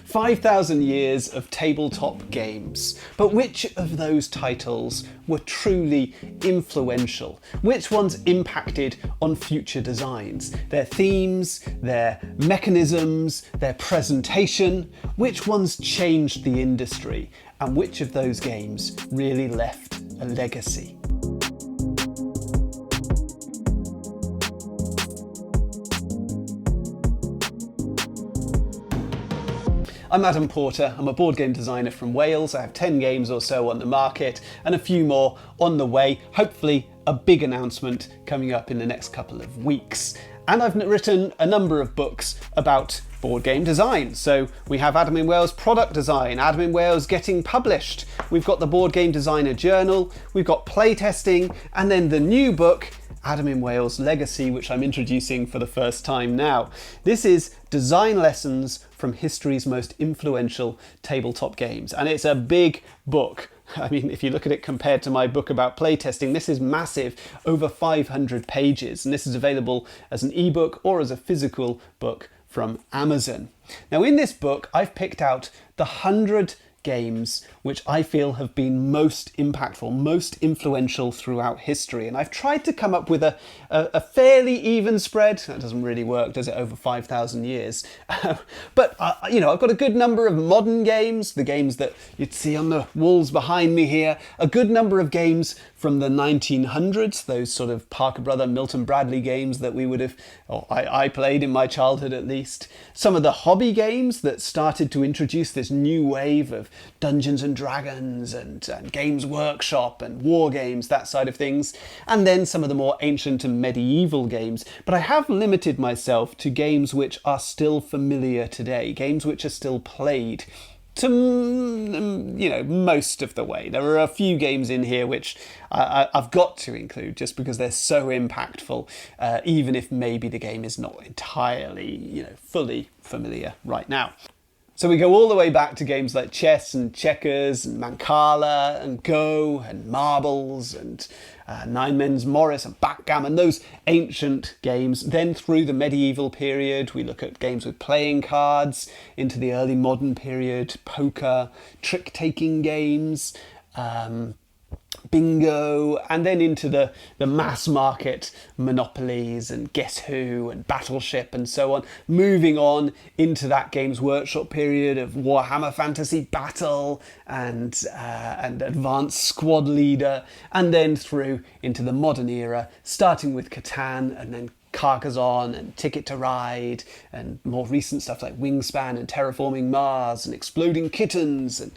5,000 years of tabletop games. But which of those titles were truly influential? Which ones impacted on future designs? Their themes, their mechanisms, their presentation? Which ones changed the industry? And which of those games really left a legacy? I'm Adam Porter, I'm a board game designer from Wales. I have 10 games or so on the market and a few more on the way, hopefully a big announcement coming up in the next couple of weeks. And I've written a number of books about board game design. So we have Adam in Wales Product Design, Adam in Wales Getting Published, we've got the Board Game Designer Journal, we've got playtesting, and then the new book, Adam in Wales Legacy, which I'm introducing for the first time now. This is design lessons from history's most influential tabletop games. And it's a big book. I mean, if you look at it compared to my book about playtesting, this is massive, over 500 pages. And this is available as an ebook or as a physical book from Amazon. Now, in this book, I've picked out the 100 games which I feel have been most impactful, most influential throughout history. And I've tried to come up with a fairly even spread. That doesn't really work, does it, over 5,000 years? But, you know, I've got a good number of modern games, the games that you'd see on the walls behind me here, a good number of games from the 1900s, those sort of Parker Brother, Milton Bradley games that we would have, or I played in my childhood at least. Some of the hobby games that started to introduce this new wave of Dungeons and Dragons and Games Workshop and war games, that side of things. And then some of the more ancient and medieval games. But I have limited myself to games which are still familiar today, games which are still played to, you know, most of the way. There are a few games in here which I've got to include just because they're so impactful, even if maybe the game is not entirely, you know, fully familiar right now. So we go all the way back to games like chess and checkers and Mancala and Go and marbles and Nine Men's Morris and backgammon, those ancient games. Then through the medieval period, we look at games with playing cards, into the early modern period, poker, trick-taking games, bingo, and then into the mass market monopolies and Guess Who and Battleship and so on, moving on into that Games Workshop period of Warhammer Fantasy Battle and Advanced Squad Leader, and then through into the modern era, starting with Catan and then Carcassonne and Ticket to Ride and more recent stuff like Wingspan and Terraforming Mars and Exploding Kittens, and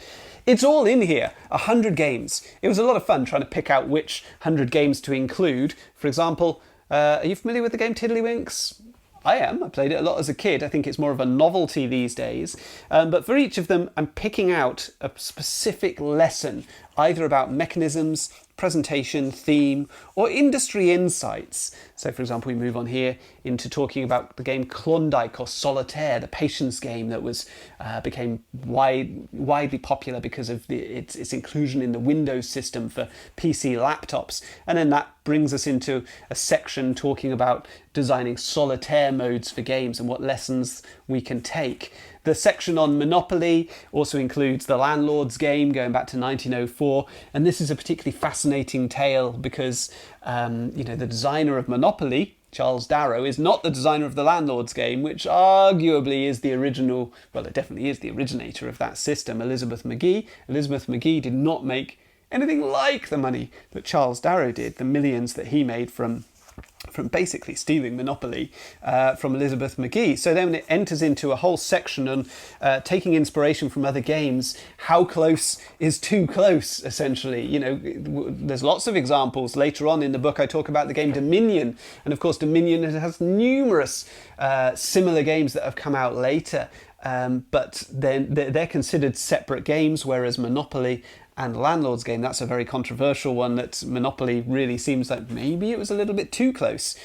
it's all in here, 100 games. It was a lot of fun trying to pick out which 100 games to include. For example, are you familiar with the game Tiddlywinks? I am. I played it a lot as a kid. I think it's more of a novelty these days. But for each of them, I'm picking out a specific lesson, either about mechanisms, presentation, theme, or industry insights. So, for example, we move on here into talking about the game Klondike or Solitaire, the patience game that became widely popular because of its inclusion in the Windows system for PC laptops. And then that brings us into a section talking about designing solitaire modes for games and what lessons we can take. The section on Monopoly also includes the Landlord's game going back to 1904, and this is a particularly fascinating tale because you know, the designer of Monopoly, Charles Darrow, is not the designer of the Landlord's game, which arguably is the original, well, it definitely is the originator of that system, Elizabeth McGee. Elizabeth McGee did not make anything like the money that Charles Darrow did, the millions that he made from basically stealing Monopoly from Elizabeth McGee. So then it enters into a whole section on taking inspiration from other games. How close is too close, essentially? You know, there's lots of examples. Later on in the book, I talk about the game Dominion. And of course, Dominion has numerous similar games that have come out later. But then they're considered separate games, whereas Monopoly and Landlord's game, that's a very controversial one, that Monopoly really seems like maybe it was a little bit too close.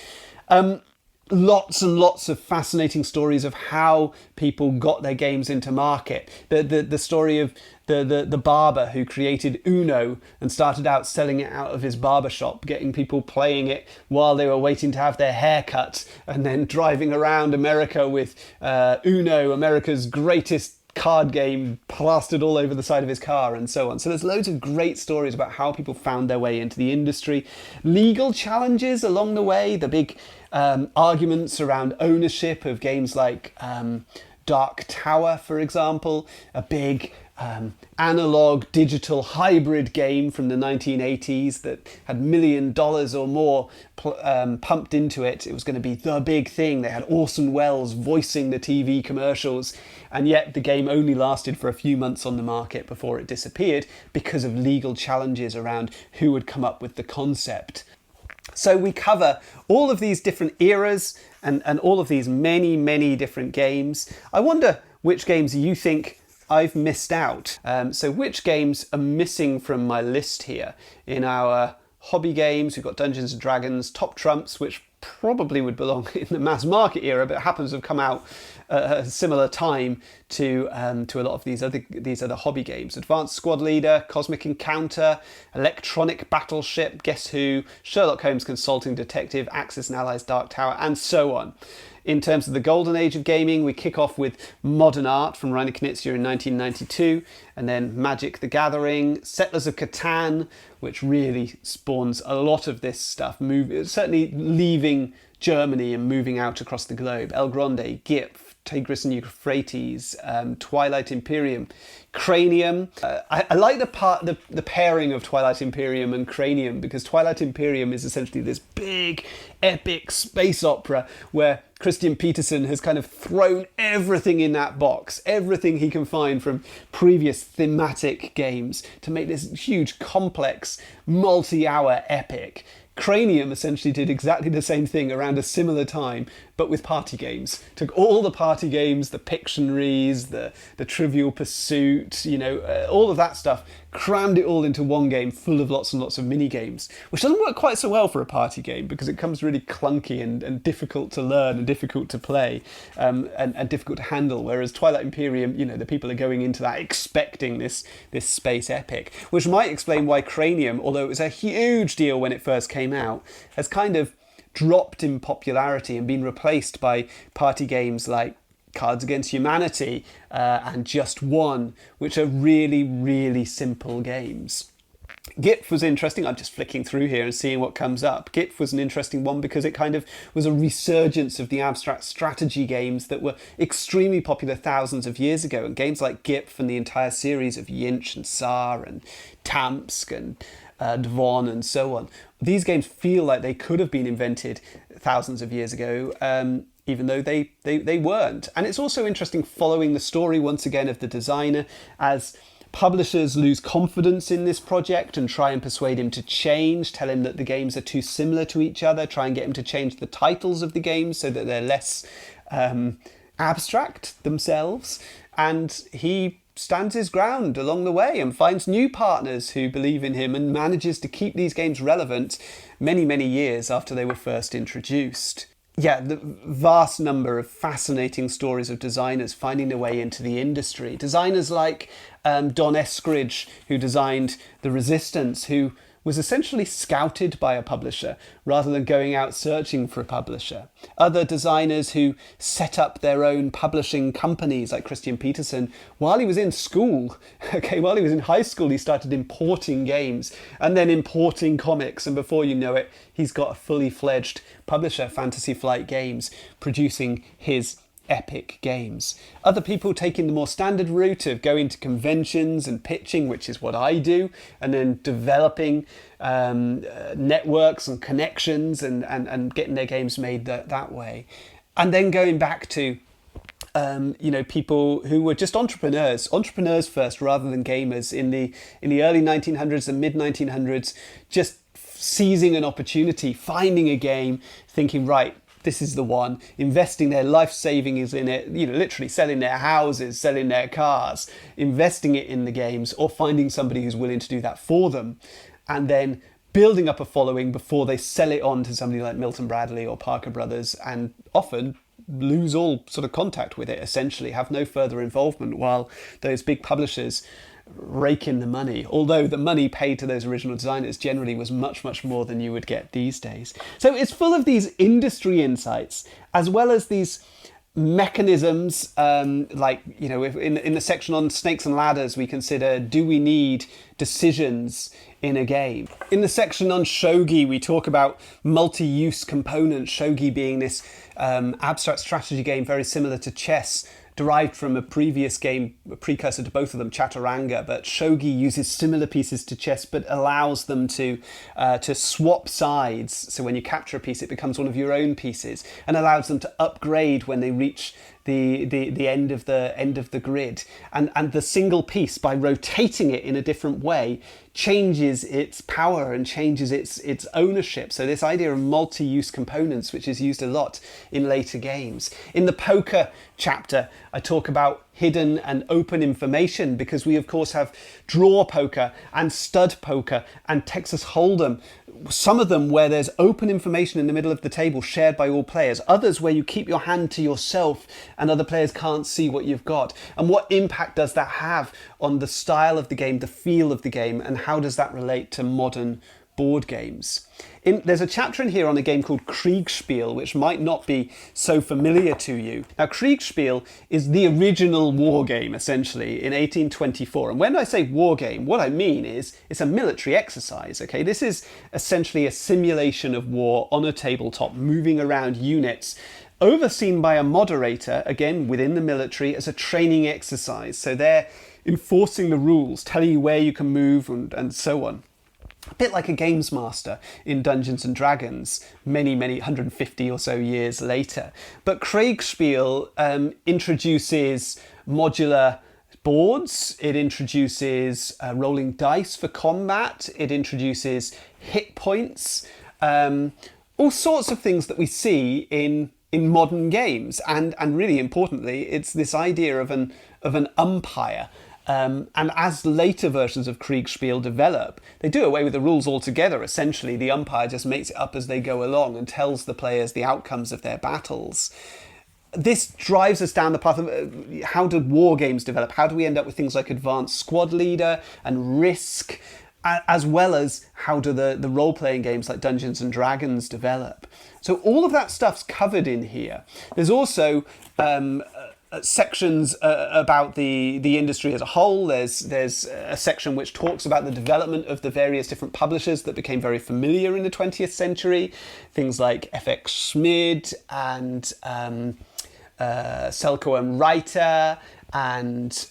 Lots and lots of fascinating stories of how people got their games into market. The story of the barber who created Uno and started out selling it out of his barber shop, getting people playing it while they were waiting to have their hair cut, and then driving around America with Uno, America's greatest card game plastered all over the side of his car and so on. So there's loads of great stories about how people found their way into the industry. Legal challenges along the way, the big arguments around ownership of games like Dark Tower, for example, a big analog digital hybrid game from the 1980s that had $1 million or more pumped into it. It was going to be the big thing. They had Orson Welles voicing the TV commercials, and yet the game only lasted for a few months on the market before it disappeared because of legal challenges around who would come up with the concept. So we cover all of these different eras and all of these many, many different games. I wonder which games you think I've missed out. So which games are missing from my list here? In our hobby games, we've got Dungeons & Dragons, Top Trumps, which probably would belong in the mass market era, but happens to have come out at a similar time to a lot of these other hobby games. Advanced Squad Leader, Cosmic Encounter, Electronic Battleship, Guess Who, Sherlock Holmes Consulting Detective, Axis and Allies Dark Tower, and so on. In terms of the golden age of gaming, we kick off with Modern Art from Reiner Knizia in 1992, and then Magic the Gathering, Settlers of Catan, which really spawns a lot of this stuff, certainly leaving Germany and moving out across the globe. El Grande, GIP, Tigris and Euphrates, Twilight Imperium, Cranium. I like the pairing of Twilight Imperium and Cranium, because Twilight Imperium is essentially this big, epic space opera where Christian Petersen has kind of thrown everything in that box, everything he can find from previous thematic games, to make this huge, complex, multi-hour epic. Cranium essentially did exactly the same thing around a similar time, but with party games. Took all the party games, the Pictionaries, the Trivial Pursuit, all of that stuff, crammed it all into one game full of lots and lots of mini games, which doesn't work quite so well for a party game because it comes really clunky and difficult to learn and difficult to play and difficult to handle. Whereas Twilight Imperium, the people are going into that expecting this space epic, which might explain why Cranium, although it was a huge deal when it first came out, has kind of dropped in popularity and been replaced by party games like Cards Against Humanity and Just One, which are really, really simple games. GIF was interesting. I'm just flicking through here and seeing what comes up. GIF was an interesting one because it kind of was a resurgence of the abstract strategy games that were extremely popular thousands of years ago. And games like GIF and the entire series of Yinch and Tsar and Tamsk and Dvon and so on. These games feel like they could have been invented thousands of years ago, even though they weren't. And it's also interesting following the story once again of the designer as publishers lose confidence in this project and try and persuade him to change, tell him that the games are too similar to each other, try and get him to change the titles of the games so that they're less abstract themselves. And he stands his ground along the way and finds new partners who believe in him and manages to keep these games relevant many, many years after they were first introduced. Yeah, the vast number of fascinating stories of designers finding their way into the industry. Designers like Don Eskridge, who designed The Resistance, who was essentially scouted by a publisher rather than going out searching for a publisher. Other designers who set up their own publishing companies, like Christian Petersen, while he was in school. While he was in high school, he started importing games and then importing comics. And before you know it, he's got a fully fledged publisher, Fantasy Flight Games, producing his epic games. Other people taking the more standard route of going to conventions and pitching, which is what I do, and then developing networks and connections and getting their games made that way. And then going back to people who were just entrepreneurs first rather than gamers in the early 1900s and mid 1900s, just seizing an opportunity, finding a game, thinking, right, this is the one, investing their life savings in it, literally selling their houses, selling their cars, investing it in the games, or finding somebody who's willing to do that for them, and then building up a following before they sell it on to somebody like Milton Bradley or Parker Brothers, and often lose all sort of contact with it, essentially, have no further involvement while those big publishers rake in the money, although the money paid to those original designers generally was much, much more than you would get these days. So it's full of these industry insights, as well as these mechanisms, like, you know, if in the section on snakes and ladders, we consider, do we need decisions in a game? In the section on shogi, we talk about multi-use components, shogi being this abstract strategy game very similar to chess, derived from a previous game, a precursor to both of them, chaturanga. But shogi uses similar pieces to chess, but allows them to swap sides. So when you capture a piece, it becomes one of your own pieces, and allows them to upgrade when they reach the end of the grid. And the single piece, by rotating it in a different way, changes its power and changes its ownership. So this idea of multi-use components, which is used a lot in later games. In the poker chapter, I talk about hidden and open information, because we of course have draw poker and stud poker and Texas Hold'em, some of them where there's open information in the middle of the table shared by all players, others where you keep your hand to yourself and other players can't see what you've got. And what impact does that have on the style of the game, the feel of the game, and how does that relate to modern board games? There's a chapter in here on a game called Kriegspiel, which might not be so familiar to you. Now, Kriegspiel is the original war game, essentially, in 1824. And when I say war game, what I mean is it's a military exercise, okay? This is essentially a simulation of war on a tabletop, moving around units, overseen by a moderator, again, within the military, as a training exercise. So they're enforcing the rules, telling you where you can move and so on. A bit like a games master in Dungeons and Dragons, many 150 or so years later. But Kriegspiel introduces modular boards, it introduces rolling dice for combat, it introduces hit points, all sorts of things that we see in modern games. And really importantly, it's this idea of an umpire. And as later versions of Kriegspiel develop, they do away with the rules altogether. Essentially, the umpire just makes it up as they go along and tells the players the outcomes of their battles. This drives us down the path of how do war games develop? How do we end up with things like Advanced Squad Leader and Risk, as well as how do the role-playing games like Dungeons and Dragons develop? So all of that stuff's covered in here. There's also sections about the industry as a whole. There's a section which talks about the development of the various different publishers that became very familiar in the 20th century. Things like FX Schmid and Selco and Reiter, and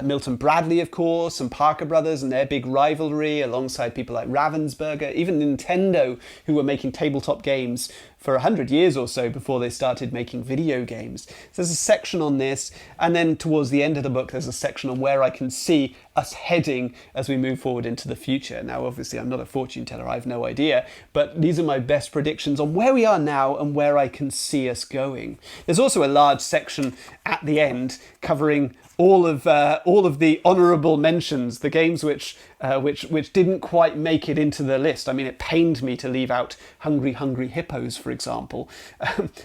Milton Bradley, of course, and Parker Brothers and their big rivalry, alongside people like Ravensburger, even Nintendo, who were making tabletop games for 100 years or so before they started making video games. So there's a section on this, and then towards the end of the book there's a section on where I can see us heading as we move forward into the future. Now obviously I'm not a fortune teller, I have no idea, but these are my best predictions on where we are now and where I can see us going. There's also a large section at the end covering all of the honourable mentions, the games which didn't quite make it into the list. I mean, it pained me to leave out Hungry Hungry Hippos, for example,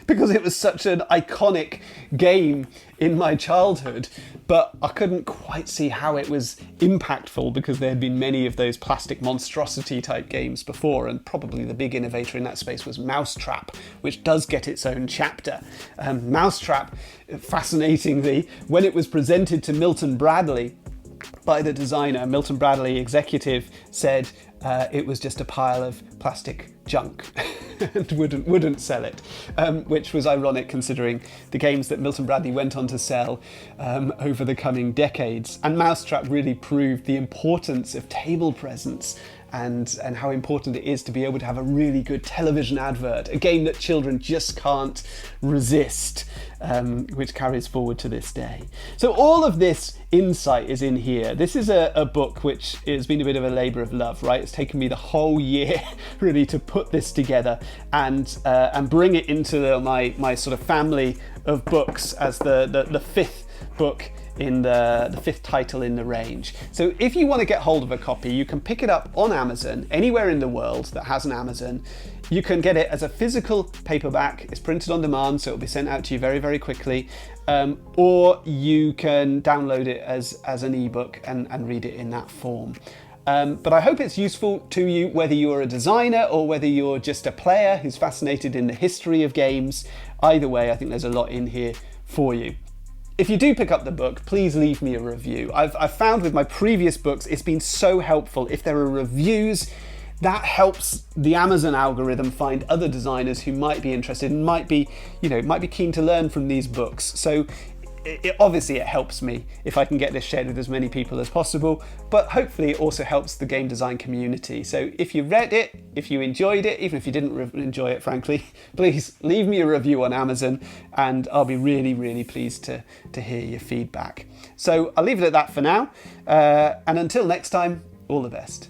because it was such an iconic game in my childhood, but I couldn't quite see how it was impactful because there had been many of those plastic monstrosity type games before, and probably the big innovator in that space was Mousetrap, which does get its own chapter. Mousetrap, fascinatingly, when it was presented to Milton Bradley by the designer, Milton Bradley executive said it was just a pile of plastic junk and wouldn't sell it, which was ironic considering the games that Milton Bradley went on to sell over the coming decades. And Mousetrap really proved the importance of table presence and how important it is to be able to have a really good television advert, a game that children just can't resist, which carries forward to this day. So all of this insight is in here. This is a book which has been a bit of a labour of love, right? It's taken me the whole year really to put this together and bring it into my sort of family of books as the fifth book in the fifth title in the range. So if you want to get hold of a copy, you can pick it up on Amazon, anywhere in the world that has an Amazon. You can get it as a physical paperback. It's printed on demand, so it'll be sent out to you very, very quickly. Or you can download it as an ebook and read it in that form. But I hope it's useful to you, whether you're a designer or whether you're just a player who's fascinated in the history of games. Either way, I think there's a lot in here for you. If you do pick up the book, please leave me a review. I've found with my previous books, it's been so helpful. If there are reviews, that helps the Amazon algorithm find other designers who might be interested and might be keen to learn from these books. So obviously it helps me if I can get this shared with as many people as possible, but hopefully it also helps the game design community. So if you read it, if you enjoyed it, even if you didn't enjoy it, frankly, please leave me a review on Amazon and I'll be really, really pleased to hear your feedback. So I'll leave it at that for now. And until next time, all the best.